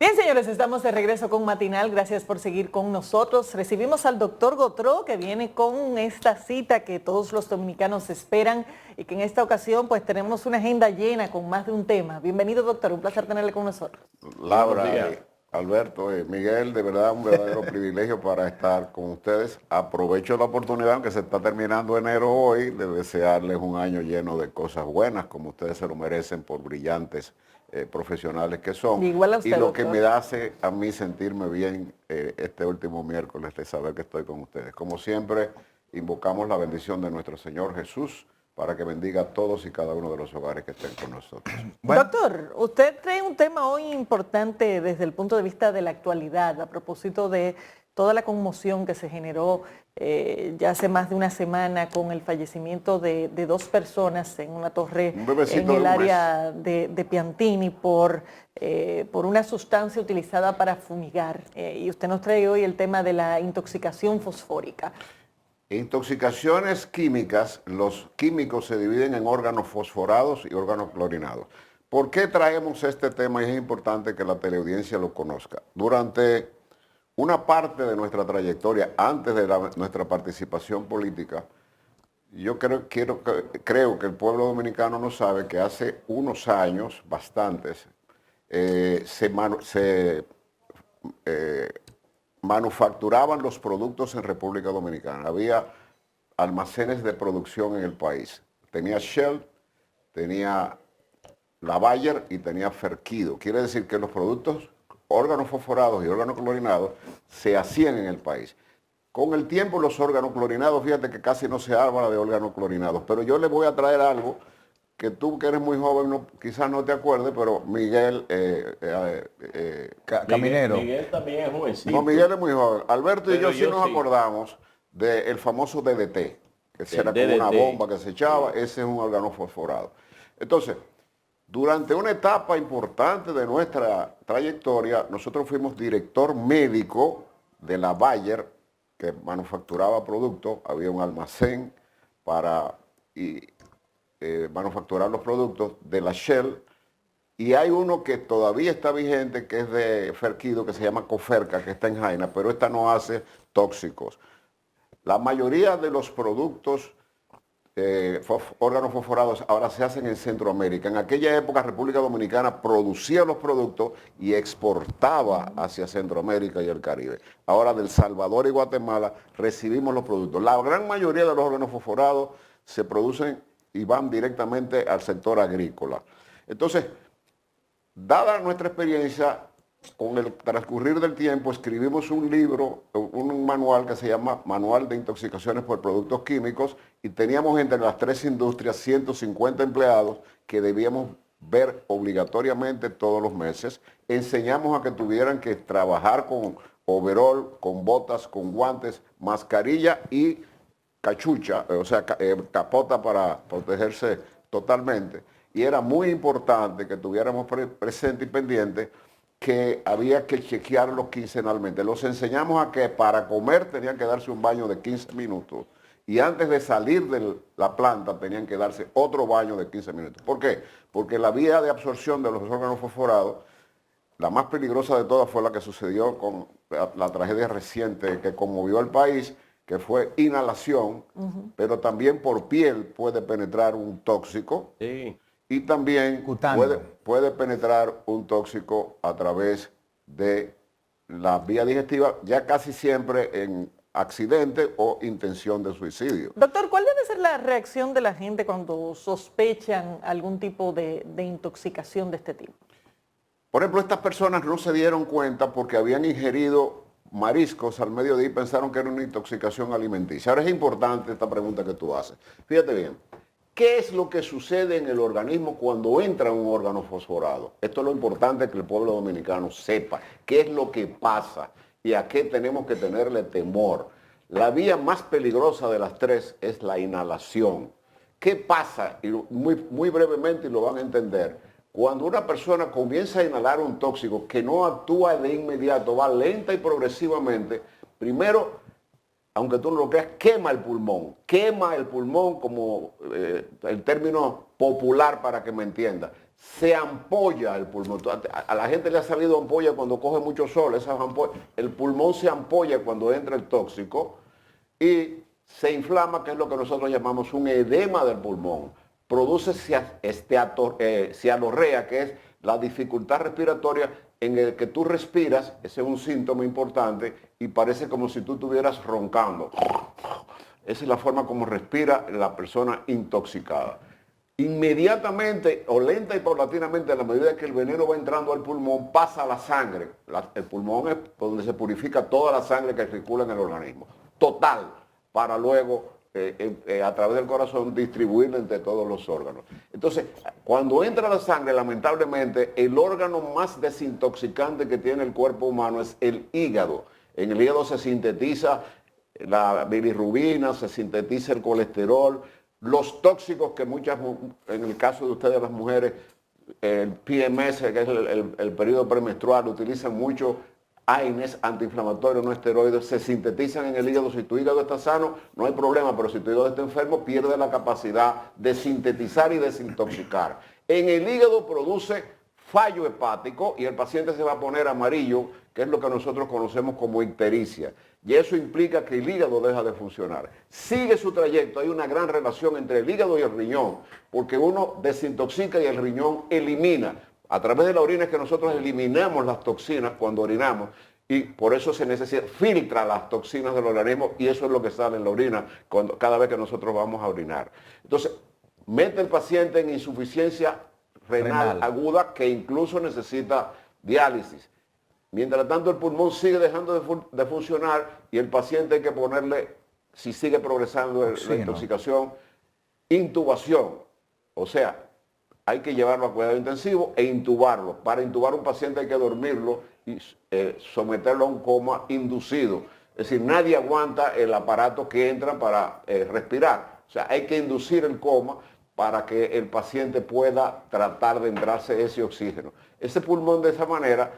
Bien, señores, estamos de regreso con Matinal. Gracias por seguir con nosotros. Recibimos al doctor Gautreaux, que viene con esta cita que todos los dominicanos esperan y que en esta ocasión pues tenemos una agenda llena con más de un tema. Bienvenido, doctor. Un placer tenerle con nosotros. Laura, Alberto, Miguel, de verdad un verdadero privilegio para estar con ustedes. Aprovecho la oportunidad, aunque se está terminando enero hoy, de desearles un año lleno de cosas buenas, como ustedes se lo merecen por brillantes profesionales que son. Igual a usted, y lo que doctor. me hace a mí sentirme bien este último miércoles de saber que estoy con ustedes. Como siempre, invocamos la bendición de nuestro Señor Jesús para que bendiga a todos y cada uno de los hogares que estén con nosotros. Bueno. Doctor, usted trae un tema hoy importante desde el punto de vista de la actualidad, a propósito de toda la conmoción que se generó ya hace más de una semana con el fallecimiento de dos personas en una torre en el área de Piantini por una sustancia utilizada para fumigar. Y usted nos trae hoy el tema de la intoxicación fosfórica. Intoxicaciones químicas, los químicos se dividen en órganos fosforados y órganos clorinados. ¿Por qué traemos este tema? Y es importante que la teleaudiencia lo conozca. Durante una parte de nuestra trayectoria, antes de nuestra participación política, yo creo que el pueblo dominicano no sabe que hace unos años, bastantes, manufacturaban los productos en República Dominicana. Había almacenes de producción en el país. Tenía Shell, tenía la Bayer y tenía Ferquido. Quiere decir que los productos, órganos fosforados y órganos clorinados, se hacían en el país. Con el tiempo los órganos clorinados, fíjate que casi no se habla de órganos clorinados, pero yo les voy a traer algo que tú que eres muy joven no, quizás no te acuerdes, pero Miguel... Caminero. Miguel también es jovencito. No, Miguel es muy joven. Alberto y yo sí nos acordamos del famoso DDT, que era como una bomba que se echaba, ese es un órgano fosforado. Entonces, durante una etapa importante de nuestra trayectoria, nosotros fuimos director médico de la Bayer, que manufacturaba productos, había un almacén para manufacturar los productos de la Shell, y hay uno que todavía está vigente, que es de Ferquido, que se llama Coferca, que está en Jaina, pero esta no hace tóxicos. La mayoría de los productos, órganos fosforados, ahora se hacen en Centroamérica. En aquella época, República Dominicana producía los productos y exportaba hacia Centroamérica y el Caribe. Ahora, del Salvador y Guatemala recibimos los productos. La gran mayoría de los órganos fosforados se producen y van directamente al sector agrícola. Entonces, dada nuestra experiencia, con el transcurrir del tiempo escribimos un libro, un manual que se llama Manual de Intoxicaciones por Productos Químicos, y teníamos entre las tres industrias 150 empleados que debíamos ver obligatoriamente todos los meses. Enseñamos a que tuvieran que trabajar con overol, con botas, con guantes, mascarilla y cachucha, o sea, capota para protegerse totalmente. Y era muy importante que tuviéramos presente y pendiente que había que chequearlos quincenalmente. Los enseñamos a que para comer tenían que darse un baño de 15 minutos y antes de salir de la planta tenían que darse otro baño de 15 minutos. ¿Por qué? Porque la vía de absorción de los órganos fosforados, la más peligrosa de todas fue la que sucedió con la tragedia reciente que conmovió al país, que fue inhalación, pero también por piel puede penetrar un tóxico. Sí. Y también puede penetrar un tóxico a través de la vía digestiva, ya casi siempre en accidente o intención de suicidio. Doctor, ¿cuál debe ser la reacción de la gente cuando sospechan algún tipo de intoxicación de este tipo? Por ejemplo, estas personas no se dieron cuenta porque habían ingerido mariscos al mediodía y pensaron que era una intoxicación alimenticia. Ahora es importante esta pregunta que tú haces. Fíjate bien. ¿Qué es lo que sucede en el organismo cuando entra un órgano fosforado? Esto es lo importante que el pueblo dominicano sepa. ¿Qué es lo que pasa? ¿Y a qué tenemos que tenerle temor? La vía más peligrosa de las tres es la inhalación. ¿Qué pasa? Y muy brevemente, y lo van a entender. Cuando una persona comienza a inhalar un tóxico que no actúa de inmediato, va lenta y progresivamente, primero, aunque tú no lo creas, quema el pulmón como el término popular para que me entienda. se ampolla el pulmón. A la gente le ha salido ampolla cuando coge mucho sol, esas ampollas. El pulmón se ampolla cuando entra el tóxico y se inflama, que es lo que nosotros llamamos un edema del pulmón. Produce cianorrea, que es la dificultad respiratoria en el que tú respiras, ese es un síntoma importante, y parece como si tú estuvieras roncando. Esa es la forma como respira la persona intoxicada. Inmediatamente o lenta y paulatinamente, a la medida que el veneno va entrando al pulmón, pasa a la sangre. El pulmón es donde se purifica toda la sangre que circula en el organismo. Total, para luego, a través del corazón, distribuirla entre todos los órganos. Entonces, cuando entra la sangre, lamentablemente, el órgano más desintoxicante que tiene el cuerpo humano es el hígado. En el hígado se sintetiza la bilirrubina, se sintetiza el colesterol, los tóxicos que en el caso de ustedes las mujeres, el PMS, que es el periodo premenstrual, utilizan mucho AINES, antiinflamatorios no esteroides, se sintetizan en el hígado. Si tu hígado está sano, no hay problema, pero si tu hígado está enfermo, pierde la capacidad de sintetizar y desintoxicar. En el hígado produce fallo hepático y el paciente se va a poner amarillo, que es lo que nosotros conocemos como ictericia. Y eso implica que el hígado deja de funcionar. Sigue su trayecto, hay una gran relación entre el hígado y el riñón, porque uno desintoxica y el riñón elimina. A través de la orina es que nosotros eliminamos las toxinas cuando orinamos, y por eso se necesita, filtra las toxinas del organismo, y eso es lo que sale en la orina cada vez que nosotros vamos a orinar. Entonces, mete el paciente en insuficiencia renal aguda, que incluso necesita diálisis. Mientras tanto, el pulmón sigue dejando de funcionar y el paciente hay que ponerle, si sigue progresando la intoxicación, intubación. O sea, hay que llevarlo a cuidado intensivo e intubarlo. Para intubar a un paciente hay que dormirlo y someterlo a un coma inducido. Es decir, nadie aguanta el aparato que entra para respirar. O sea, hay que inducir el coma para que el paciente pueda tratar de entrarse ese oxígeno. Ese pulmón, de esa manera,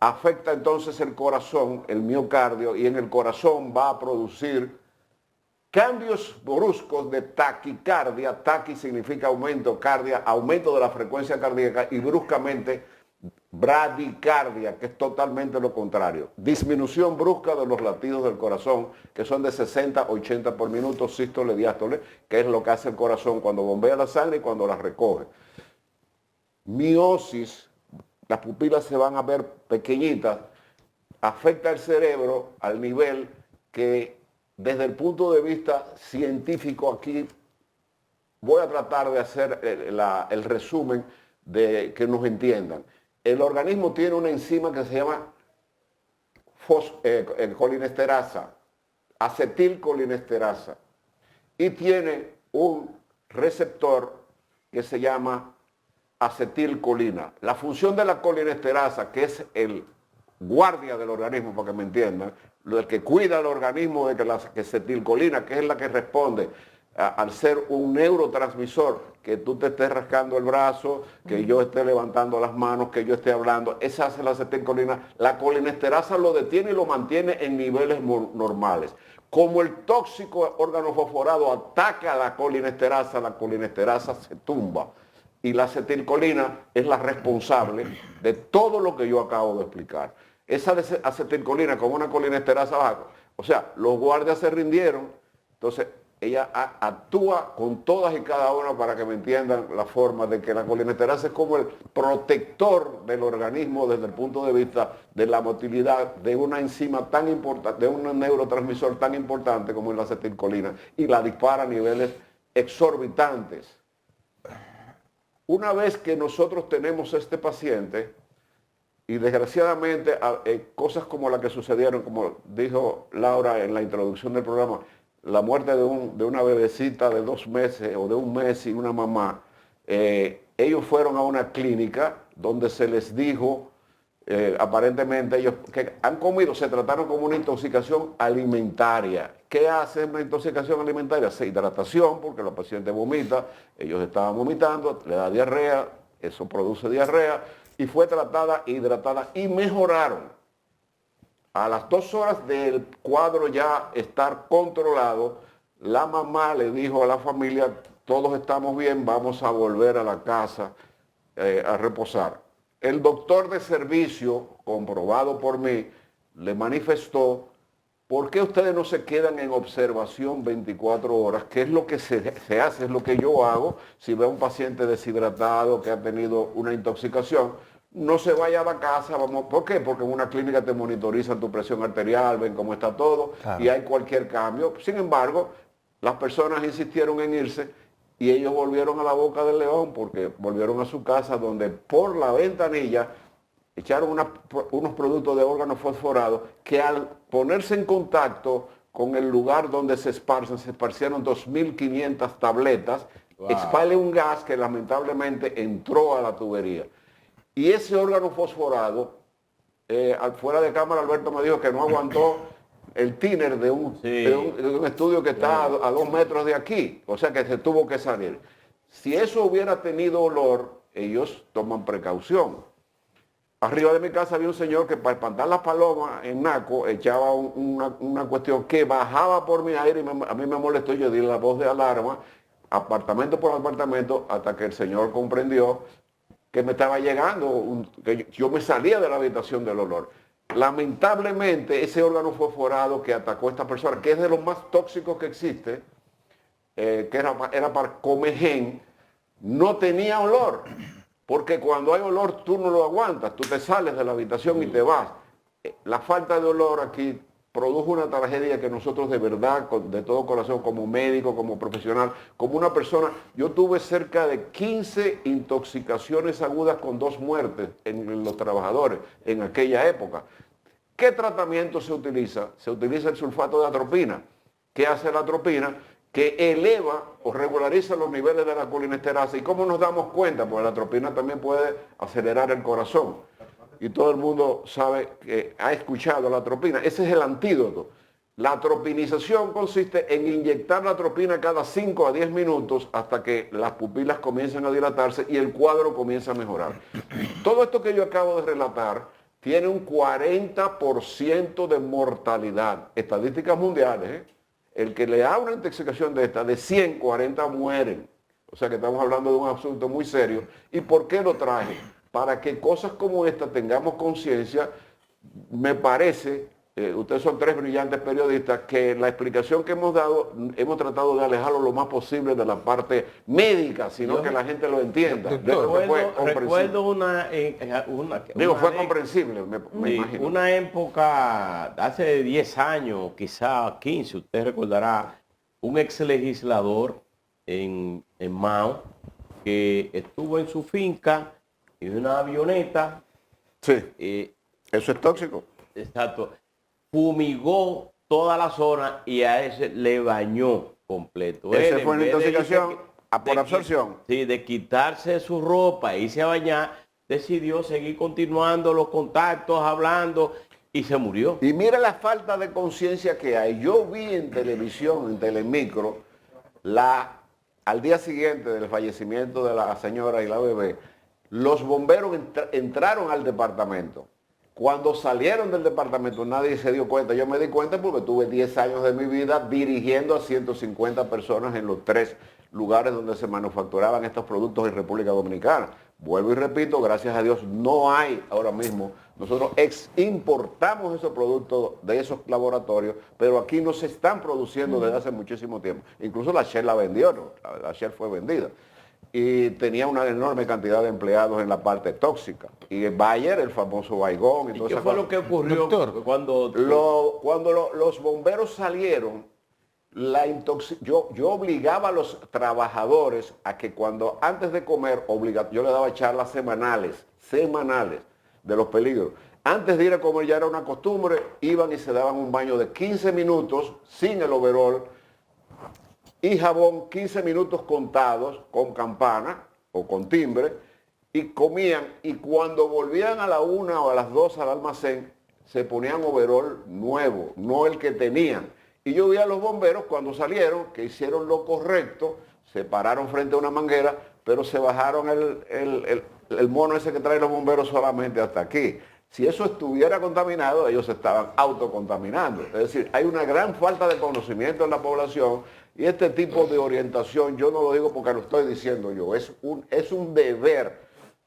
afecta entonces el corazón, el miocardio, y en el corazón va a producir cambios bruscos de taquicardia. Taqui significa aumento, cardia, aumento de la frecuencia cardíaca, y bruscamente bradicardia, que es totalmente lo contrario. Disminución brusca de los latidos del corazón, que son de 60 a 80 por minuto, sístole, diástole, que es lo que hace el corazón cuando bombea la sangre y cuando la recoge. Miosis, las pupilas se van a ver pequeñitas, afecta el cerebro al nivel que, desde el punto de vista científico, aquí voy a tratar de hacer el resumen de que nos entiendan. El organismo tiene una enzima que se llama colinesterasa, acetilcolinesterasa, y tiene un receptor que se llama acetilcolina. La función de la colinesterasa, que es el guardia del organismo, para que me entiendan, el que cuida el organismo de que la acetilcolina, que es la que responde al ser un neurotransmisor, que tú te estés rascando el brazo, que yo esté levantando las manos, que yo esté hablando, esa hace la acetilcolina. La colinesterasa lo detiene y lo mantiene en niveles normales. Como el tóxico organofosforado ataca a la colinesterasa se tumba. Y la acetilcolina es la responsable de todo lo que yo acabo de explicar. Esa acetilcolina con una colinesterasa baja, o sea, los guardias se rindieron, entonces ella actúa con todas y cada una, para que me entiendan la forma de que la colinesterasa es como el protector del organismo desde el punto de vista de la motilidad de una enzima tan importante, de un neurotransmisor tan importante como es la acetilcolina, y la dispara a niveles exorbitantes. Una vez que nosotros tenemos este paciente, y desgraciadamente cosas como las que sucedieron, como dijo Laura en la introducción del programa, la muerte de una bebecita de 2 meses o de 1 mes y una mamá, ellos fueron a una clínica donde se les dijo, aparentemente ellos que han comido, se trataron como una intoxicación alimentaria. ¿Qué hace una intoxicación alimentaria? Se hidratación, porque la paciente vomita, ellos estaban vomitando, le da diarrea, eso produce diarrea, y fue tratada, hidratada, y mejoraron. A las 2 horas del cuadro ya estar controlado, la mamá le dijo a la familia, todos estamos bien, vamos a volver a la casa a reposar. El doctor de servicio, comprobado por mí, le manifestó: ¿por qué ustedes no se quedan en observación 24 horas? ¿Qué es lo que se hace? Es lo que yo hago. Si veo a un paciente deshidratado que ha tenido una intoxicación, no se vaya a la casa. Vamos, ¿por qué? Porque en una clínica te monitorizan tu presión arterial, ven cómo está todo, claro, y hay cualquier cambio. Sin embargo, las personas insistieron en irse y ellos volvieron a la boca del león, porque volvieron a su casa, donde por la ventanilla echaron unos productos de órganos fosforados que, al ponerse en contacto con el lugar donde se esparcieron 2.500 tabletas, wow, expale un gas que lamentablemente entró a la tubería. Y ese órgano fosforado, fuera de cámara, Alberto me dijo que no aguantó el tiner de un estudio que está a 2 metros de aquí, o sea que se tuvo que salir. Si eso hubiera tenido olor, ellos toman precaución. Arriba de mi casa había un señor que, para espantar las palomas en Naco, echaba una cuestión que bajaba por mi aire y a mí me molestó. Yo di la voz de alarma, apartamento por apartamento, hasta que el señor comprendió que me estaba llegando, que yo me salía de la habitación del olor. Lamentablemente, ese órgano fosforado que atacó a esta persona, que es de los más tóxicos que existe, que era para Comegen, no tenía olor. Porque cuando hay olor tú no lo aguantas, tú te sales de la habitación y te vas. La falta de olor aquí produjo una tragedia que nosotros de verdad, de todo corazón, como médico, como profesional, como una persona, yo tuve cerca de 15 intoxicaciones agudas con 2 muertes en los trabajadores en aquella época. ¿Qué tratamiento se utiliza? Se utiliza el sulfato de atropina. ¿Qué hace la atropina? Que eleva o regulariza los niveles de la colinesterasa. ¿Y cómo nos damos cuenta? Porque la atropina también puede acelerar el corazón. Y todo el mundo sabe, que ha escuchado la atropina. Ese es el antídoto. La atropinización consiste en inyectar la atropina cada 5 a 10 minutos hasta que las pupilas comiencen a dilatarse y el cuadro comienza a mejorar. Todo esto que yo acabo de relatar tiene un 40% de mortalidad. Estadísticas mundiales, ¿eh? El que le da una intoxicación de esta, de 100, 40 mueren. O sea que estamos hablando de un asunto muy serio. ¿Y por qué lo traje? Para que cosas como esta tengamos conciencia. Me parece, ustedes son 3 brillantes periodistas, que la explicación que hemos dado, hemos tratado de alejarlo lo más posible de la parte médica, sino que la gente lo entienda. Recuerdo una fue comprensible, me imagino. Una época, hace 10 años, quizá 15, usted recordará, un ex legislador en Mao, que estuvo en su finca en una avioneta. Sí, eso es tóxico. Exacto. Fumigó toda la zona y a ese le bañó completo. Esa fue una intoxicación por absorción. Sí, de quitarse su ropa e irse a bañar, decidió seguir continuando los contactos, hablando, y se murió. Y mira la falta de conciencia que hay. Yo vi en televisión, en Telemicro, al día siguiente del fallecimiento de la señora y la bebé, los bomberos entraron al departamento. Cuando salieron del departamento nadie se dio cuenta. Yo me di cuenta porque tuve 10 años de mi vida dirigiendo a 150 personas en los 3 lugares donde se manufacturaban estos productos en República Dominicana. Vuelvo y repito, gracias a Dios no hay ahora mismo. Nosotros importamos esos productos de esos laboratorios, pero aquí no se están produciendo desde hace muchísimo tiempo. Incluso la Shell la vendió, ¿no? La Shell fue vendida. Y tenía una enorme cantidad de empleados en la parte tóxica. Y Bayer, el famoso Baigón. ¿Y qué fue lo que ocurrió, doctor, cuando los bomberos salieron? Yo obligaba a los trabajadores a que antes de comer, yo le daba charlas semanales de los peligros. Antes de ir a comer ya era una costumbre, iban y se daban un baño de 15 minutos sin el overol, y jabón 15 minutos contados con campana o con timbre, y comían, y cuando volvían a la 1 o a las 2 al almacén, se ponían overol nuevo, no el que tenían. Y yo vi a los bomberos cuando salieron, que hicieron lo correcto, se pararon frente a una manguera, pero se bajaron el mono ese que traen los bomberos solamente hasta aquí. Si eso estuviera contaminado, ellos se estaban autocontaminando. Es decir, hay una gran falta de conocimiento en la población, y este tipo de orientación, yo no lo digo porque lo estoy diciendo yo, es un deber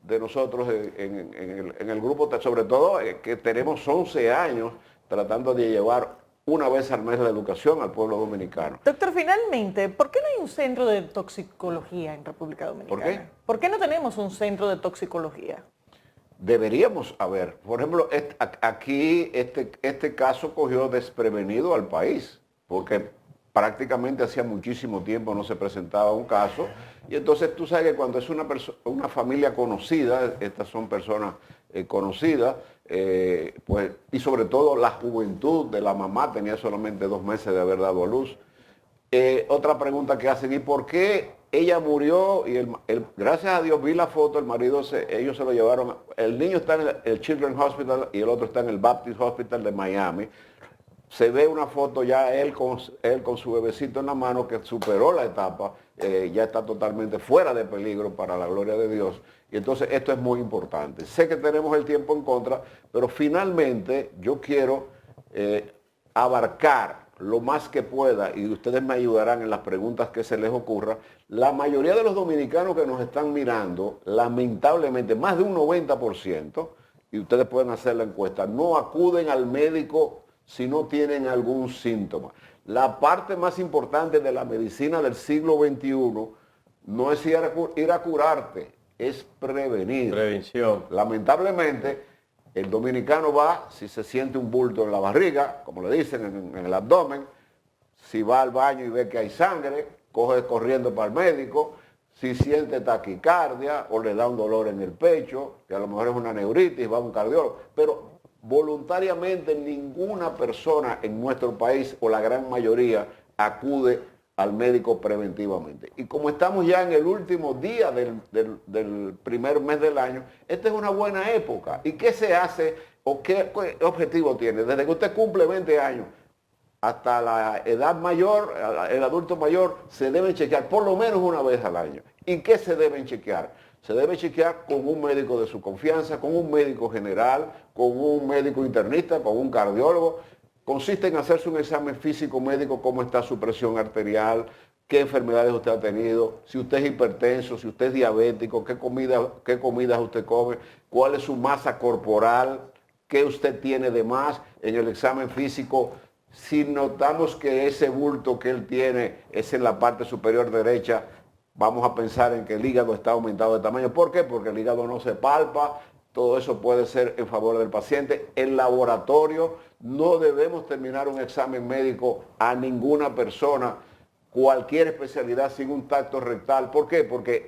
de nosotros en el grupo, sobre todo que tenemos 11 años tratando de llevar una vez al mes la educación al pueblo dominicano. Doctor, finalmente, ¿por qué no hay un centro de toxicología en República Dominicana? ¿Por qué? ¿Por qué no tenemos un centro de toxicología? Deberíamos haber. Por ejemplo, aquí este caso cogió desprevenido al país, porque prácticamente hacía muchísimo tiempo no se presentaba un caso. Y entonces tú sabes que cuando es una familia conocida, estas son personas conocidas, pues, y sobre todo la juventud de la mamá, tenía solamente 2 meses de haber dado a luz. Otra pregunta que hacen, ¿y por qué ella murió? Y gracias a Dios vi la foto, el marido, ellos se lo llevaron, el niño está en el Children's Hospital y el otro está en el Baptist Hospital de Miami. Se ve una foto ya él con su bebecito en la mano que superó la etapa, ya está totalmente fuera de peligro para la gloria de Dios. Y entonces esto es muy importante. Sé que tenemos el tiempo en contra, pero finalmente yo quiero abarcar lo más que pueda, y ustedes me ayudarán en las preguntas que se les ocurra. La mayoría de los dominicanos que nos están mirando, lamentablemente, más de un 90%, y ustedes pueden hacer la encuesta, no acuden al médico si no tienen algún síntoma. La parte más importante de la medicina del siglo XXI no es ir a curarte, es prevenir. Prevención. Lamentablemente, el dominicano va, si se siente un bulto en la barriga, como le dicen, en el abdomen, si va al baño y ve que hay sangre, coge corriendo para el médico, si siente taquicardia o le da un dolor en el pecho, que a lo mejor es una neuritis, va a un cardiólogo, pero voluntariamente ninguna persona en nuestro país, o la gran mayoría, acude al médico preventivamente. Y como estamos ya en el último día del primer mes del año, esta es una buena época. ¿Y qué se hace o qué objetivo tiene? Desde que usted cumple 20 años hasta la edad mayor, el adulto mayor, se deben chequear por lo menos una vez al año. ¿Y qué se deben chequear? Se debe chequear con un médico de su confianza, con un médico general, con un médico internista, con un cardiólogo. Consiste en hacerse un examen físico médico, cómo está su presión arterial, qué enfermedades usted ha tenido, si usted es hipertenso, si usted es diabético, qué comidas usted come, cuál es su masa corporal, qué usted tiene de más en el examen físico. Si notamos que ese bulto que él tiene es en la parte superior derecha, vamos a pensar en que el hígado está aumentado de tamaño. ¿Por qué? Porque el hígado no se palpa. Todo eso puede ser en favor del paciente. El laboratorio, no debemos terminar un examen médico a ninguna persona, cualquier especialidad, sin un tacto rectal. ¿Por qué? Porque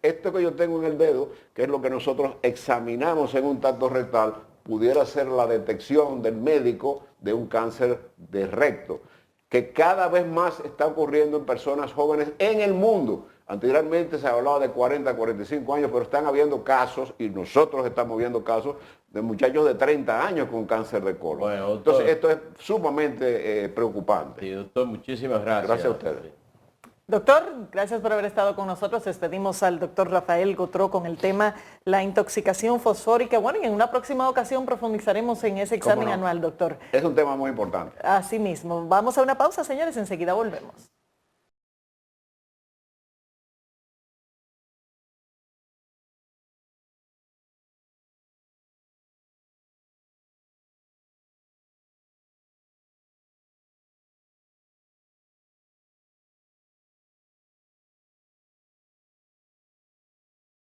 esto que yo tengo en el dedo, que es lo que nosotros examinamos en un tacto rectal, pudiera ser la detección del médico de un cáncer de recto, que cada vez más está ocurriendo en personas jóvenes en el mundo. Anteriormente se hablaba de 40, 45 años, pero están habiendo casos, y nosotros estamos viendo casos, de muchachos de 30 años con cáncer de colon. Bueno, doctor, entonces esto es sumamente preocupante. Sí, doctor, muchísimas gracias. Gracias a ustedes. Doctor, gracias por haber estado con nosotros. Despedimos al doctor Rafael Gotro con el tema la intoxicación fosfórica. Bueno, y en una próxima ocasión profundizaremos en ese examen anual, doctor. Es un tema muy importante. Así mismo. Vamos a una pausa, señores, enseguida volvemos.